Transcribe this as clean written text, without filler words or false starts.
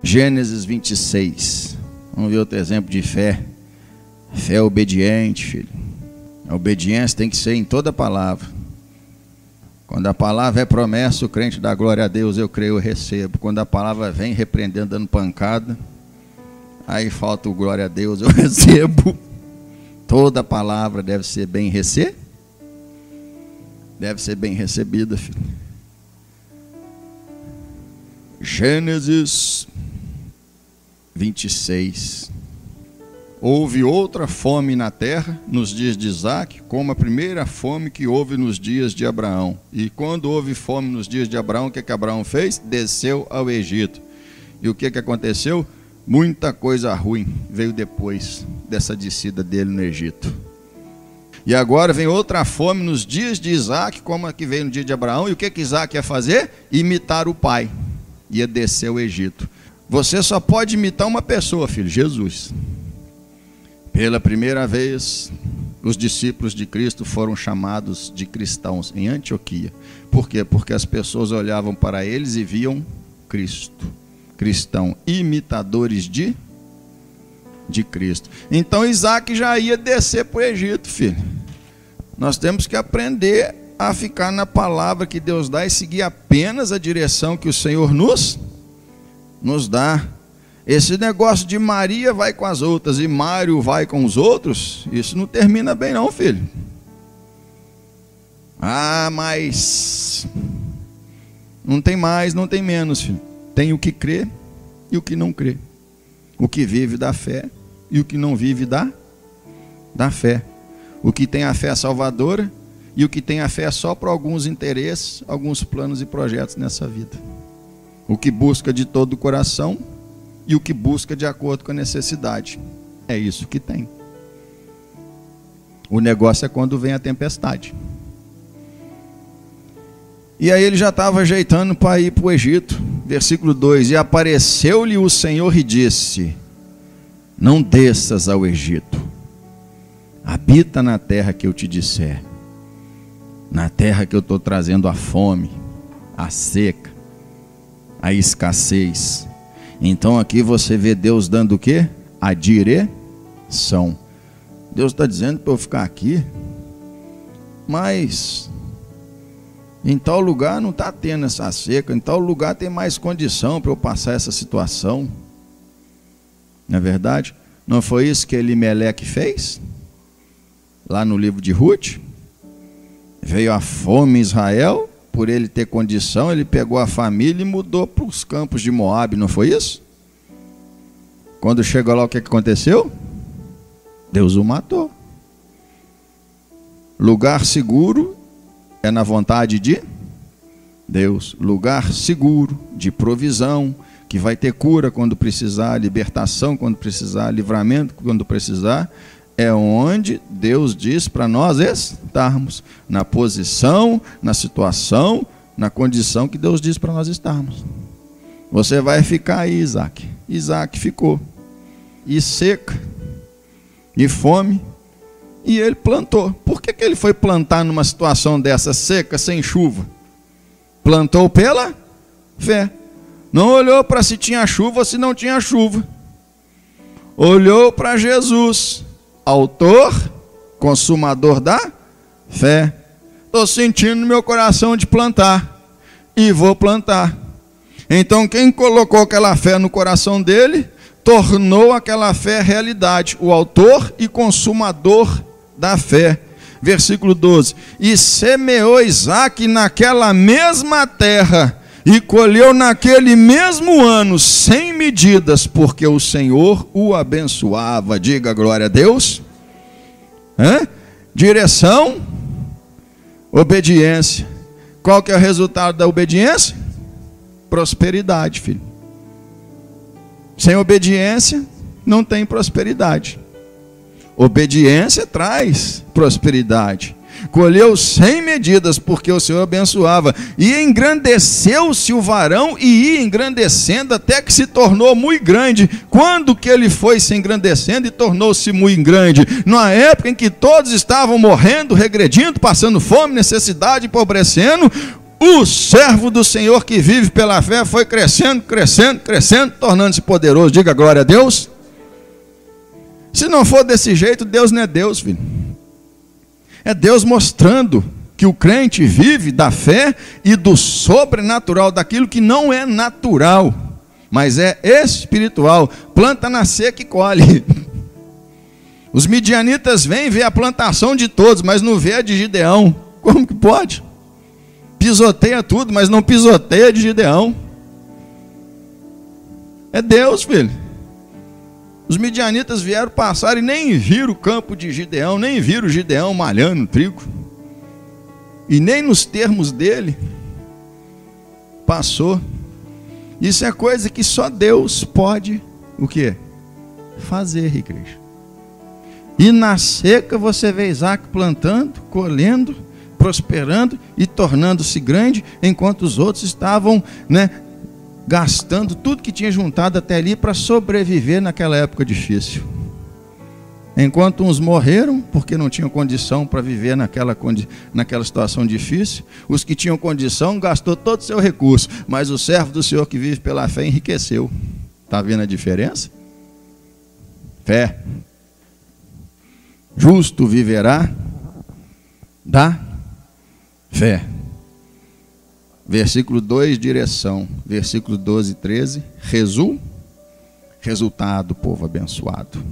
Gênesis 26. Vamos ver outro exemplo de fé. Fé obediente, filho. A obediência tem que ser em toda palavra. Quando a palavra é promessa, o crente dá glória a Deus, eu creio, eu recebo. Quando a palavra vem repreendendo, dando pancada, aí falta o glória a Deus, eu recebo. Toda palavra deve ser bem recebida. Deve ser bem recebida, filho. Gênesis 26. Houve outra fome na terra nos dias de Isaque, como a primeira fome que houve nos dias de Abraão. E quando houve fome nos dias de Abraão, o que Abraão fez? Desceu ao Egito. E o que aconteceu? Muita coisa ruim veio depois dessa descida dele no Egito. E agora vem outra fome nos dias de Isaque, como a que veio no dia de Abraão. E o que Isaque ia fazer? Imitar o pai. Ia descer ao Egito. Você só pode imitar uma pessoa, filho, Jesus. Pela primeira vez, os discípulos de Cristo foram chamados de cristãos em Antioquia. Por quê? Porque as pessoas olhavam para eles e viam Cristo. Cristão, imitadores de Cristo. Então Isaque já ia descer para o Egito, filho. Nós temos que aprender a ficar na palavra que Deus dá e seguir apenas a direção que o Senhor nos dá. Esse negócio de Maria vai com as outras e Mário vai com os outros, isso não termina bem não, filho. Ah, mas não tem mais, não tem menos, filho. Tem o que crê e o que não crê. O que vive da fé e o que não vive da fé. O que tem a fé salvadora e o que tem a fé só para alguns interesses, alguns planos e projetos nessa vida. O que busca de todo o coração e o que busca de acordo com a necessidade. É isso que tem. O negócio é quando vem a tempestade. E aí ele já estava ajeitando para ir para o Egito. Versículo 2: E apareceu-lhe o Senhor e disse: Não desças ao Egito. Habita na terra que eu te disser. Na terra que eu estou trazendo a fome, a seca, a escassez. Então aqui você vê Deus dando o quê? A direção. Deus está dizendo para eu ficar aqui, mas em tal lugar não está tendo essa seca, em tal lugar tem mais condição para eu passar essa situação. Não é verdade? Não foi isso que Elimeleque fez? Lá no livro de Ruth? Veio a fome em Israel. Por ele ter condição, ele pegou a família e mudou para os campos de Moabe, não foi isso? Quando chegou lá, o que aconteceu? Deus o matou. Lugar seguro é na vontade de Deus. Lugar seguro, de provisão, que vai ter cura quando precisar, libertação quando precisar, livramento quando precisar. É onde Deus diz para nós estarmos, na posição, na situação, na condição que Deus diz para nós estarmos. Você vai ficar aí, Isaque. Isaque ficou. E seca, e fome, e ele plantou. Por que ele foi plantar numa situação dessa, seca, sem chuva? Plantou pela fé. Não olhou para se tinha chuva ou se não tinha chuva. Olhou para Jesus, autor, consumador da fé. Estou sentindo no meu coração de plantar, e vou plantar. Então quem colocou aquela fé no coração dele, tornou aquela fé realidade. O autor e consumador da fé. Versículo 12: E semeou Isaque naquela mesma terra, e colheu naquele mesmo ano, sem medidas, porque o Senhor o abençoava. Diga glória a Deus. Direção, obediência. Qual que é o resultado da obediência? Prosperidade, filho. Sem obediência não tem prosperidade. Obediência traz prosperidade. colheu sem medidas, porque o Senhor abençoava. E engrandeceu-se o varão, e ia engrandecendo, até que se tornou muito grande. Quando que ele foi se engrandecendo e tornou-se muito grande? Na época em que todos estavam morrendo, regredindo, passando fome, necessidade, empobrecendo, o servo do Senhor que vive pela fé foi crescendo, crescendo, crescendo, tornando-se poderoso. Diga glória a Deus. Se não for desse jeito, Deus não é Deus, filho. É Deus mostrando que o crente vive da fé e do sobrenatural, daquilo que não é natural, mas é espiritual. Planta na seca e colhe. Os midianitas vêm ver a plantação de todos, mas não vê a de Gideão. Como que pode? Pisoteia tudo, mas não pisoteia de Gideão. É Deus, filho. Os midianitas vieram passar e nem viram o campo de Gideão, nem viram Gideão malhando trigo. E nem nos termos dele passou. Isso é coisa que só Deus pode, o quê? Fazer, igreja. E na seca você vê Isaac plantando, colhendo, prosperando e tornando-se grande, enquanto os outros estavam, gastando tudo que tinha juntado até ali para sobreviver naquela época difícil. Enquanto uns morreram porque não tinham condição para viver naquela situação difícil, os que tinham condição gastou todo o seu recurso, mas o servo do Senhor que vive pela fé enriqueceu. Está vendo a diferença? Fé. Justo viverá da fé. Versículo 2, direção. Versículo 12 e 13, resultado, povo abençoado.